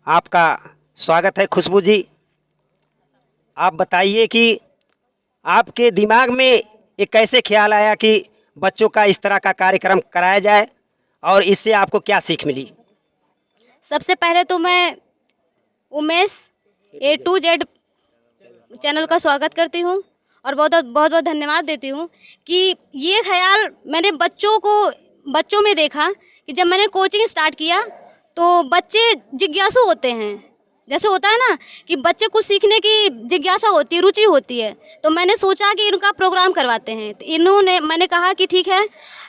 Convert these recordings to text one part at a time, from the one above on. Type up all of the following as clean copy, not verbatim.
आपका स्वागत है खुशबू जी। आप बताइए कि आपके दिमाग में ये कैसे ख्याल आया कि बच्चों का इस तरह का कार्यक्रम कराया जाए और इससे आपको क्या सीख मिली? सबसे पहले तो मैं Umesh A to Z channel का स्वागत करती हूँ और बहुत बहुत बहुत धन्यवाद देती हूँ कि ये ख्याल मैंने बच्चों में देखा कि जब मैंने कोचिंग स्टार्ट किया तो बच्चे जिज्ञासु होते हैं। जैसे होता है ना कि बच्चे कुछ सीखने की जिज्ञासा होती है, रुचि होती है, तो मैंने सोचा कि इनका प्रोग्राम करवाते हैं। तो मैंने कहा कि ठीक है,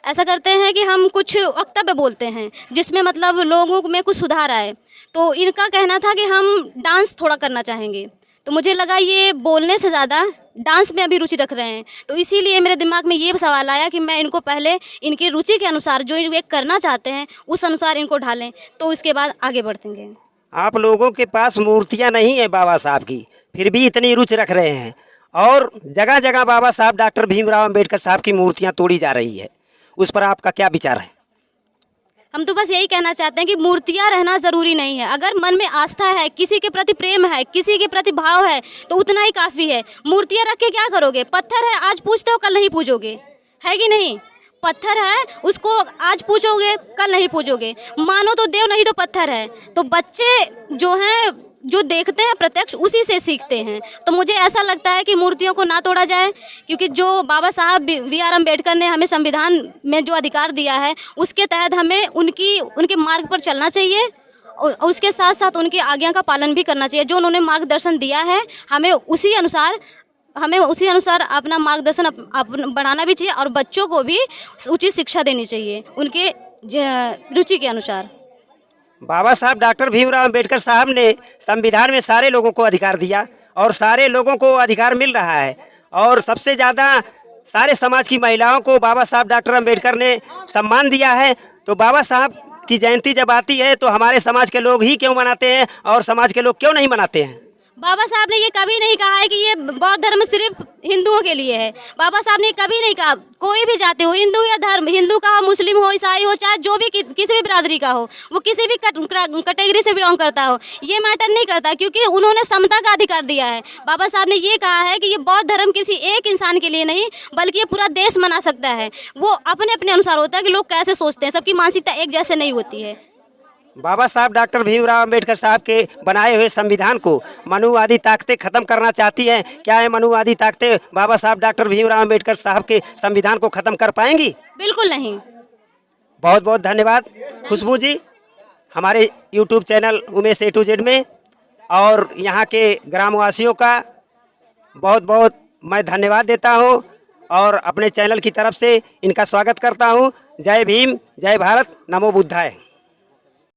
ऐसा करते हैं कि हम कुछ वक्तव्य बोलते हैं जिसमें मतलब लोगों में कुछ सुधार आए। तो इनका कहना था कि हम डांस थोड़ा करना चाहेंगे, तो मुझे लगा ये बोलने से ज़्यादा डांस में अभी रुचि रख रहे हैं, तो इसीलिए मेरे दिमाग में ये सवाल आया कि मैं इनको पहले इनकी रुचि के अनुसार जो ये करना चाहते हैं उस अनुसार इनको ढालें, तो इसके बाद आगे बढ़ेंगे। आप लोगों के पास मूर्तियां नहीं है बाबा साहब की, फिर भी इतनी रुचि रख रहे हैं और जगह जगह बाबा साहब डॉक्टर भीमराव अंबेडकर साहब की मूर्तियां तोड़ी जा रही है, उस पर आपका क्या विचार है? हम तो बस यही कहना चाहते हैं कि मूर्तियाँ रहना ज़रूरी नहीं है। अगर मन में आस्था है, किसी के प्रति प्रेम है, किसी के प्रति भाव है, तो उतना ही काफ़ी है। मूर्तियाँ रख के क्या करोगे? पत्थर है, आज पूछते हो कल नहीं पूछोगे, है कि नहीं? पत्थर है, उसको आज पूछोगे कल नहीं पूछोगे। मानो तो देव, नहीं तो पत्थर है। तो बच्चे जो हैं, जो देखते हैं प्रत्यक्ष, उसी से सीखते हैं। तो मुझे ऐसा लगता है कि मूर्तियों को ना तोड़ा जाए, क्योंकि जो बाबा साहब B.R. अम्बेडकर ने हमें संविधान में जो अधिकार दिया है उसके तहत हमें उनके मार्ग पर चलना चाहिए और उसके साथ साथ उनकी आज्ञा का पालन भी करना चाहिए। जो उन्होंने मार्गदर्शन दिया है हमें उसी अनुसार अपना मार्गदर्शन बढ़ाना भी चाहिए और बच्चों को भी उचित शिक्षा देनी चाहिए उनके रुचि के अनुसार। बाबा साहब डॉक्टर भीमराव अंबेडकर साहब ने संविधान में सारे लोगों को अधिकार दिया और सारे लोगों को अधिकार मिल रहा है और सबसे ज़्यादा सारे समाज की महिलाओं को बाबा साहब डॉक्टर अंबेडकर ने सम्मान दिया है। तो बाबा साहब की जयंती जब आती है तो हमारे समाज के लोग ही क्यों मनाते हैं और समाज के लोग क्यों नहीं मनाते हैं? बाबा साहब ने ये कभी नहीं कहा है कि ये बौद्ध धर्म सिर्फ हिंदुओं के लिए है। बाबा साहब ने कभी नहीं कहा, कोई भी जाति हो, हिंदू या धर्म, हिंदू का हो, मुस्लिम हो, ईसाई हो, चाहे जो भी किसी भी बिरादरी का हो, वो किसी भी कैटेगरी से बिलोंग करता हो, ये मैटर नहीं करता, क्योंकि उन्होंने समता का अधिकार दिया है। बाबा साहब ने ये कहा है कि ये बौद्ध धर्म किसी एक इंसान के लिए नहीं बल्कि ये पूरा देश मना सकता है। वो अपने अपने अनुसार होता है कि लोग कैसे सोचते हैं, सबकी मानसिकता एक जैसे नहीं होती है। बाबा साहब डॉक्टर भीमराव अंबेडकर साहब के बनाए हुए संविधान को मनुवादी ताकतें खत्म करना चाहती हैं। क्या ये मनुवादी ताकतें बाबा साहब डॉक्टर भीमराव अंबेडकर साहब के संविधान को खत्म कर पाएंगी? बिल्कुल नहीं। बहुत बहुत धन्यवाद खुशबू जी, हमारे YouTube channel Umesh A to Z में और यहाँ के ग्रामवासियों का बहुत बहुत मैं धन्यवाद देता हूँ और अपने चैनल की तरफ से इनका स्वागत करता हूँ। जय भीम, जय भारत, नमो बुद्धाय।